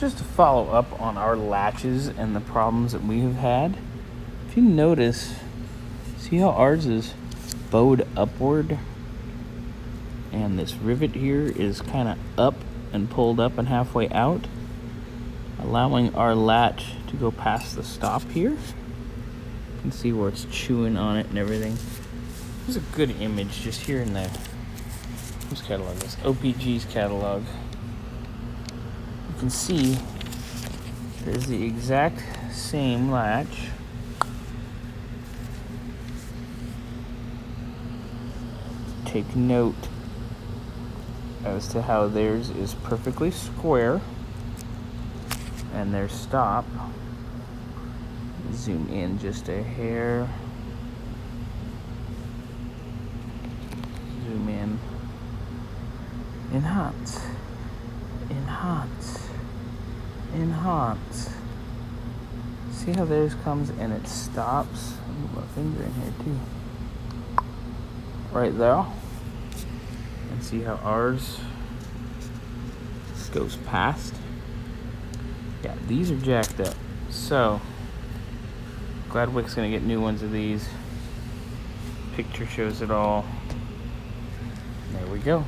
just to follow up on our latches and the problems that we have had, if you notice, see how ours is bowed upward? And this rivet here is kind of up and pulled up and halfway out, allowing our latch to go past the stop here. You can see where it's chewing on it and everything. There's a good image just here in the, whose catalog is this? OPG's catalog. You can see there's the exact same latch. Take note as to how theirs is perfectly square and their stop. Zoom in just a hair. Zoom in. In hot. In hot. In hot. See how theirs comes and it stops? I'll put my finger in here too. Right there. And see how ours goes past? Yeah, these are jacked up. So, glad Wick's gonna get new ones of these. Picture shows it all. There we go.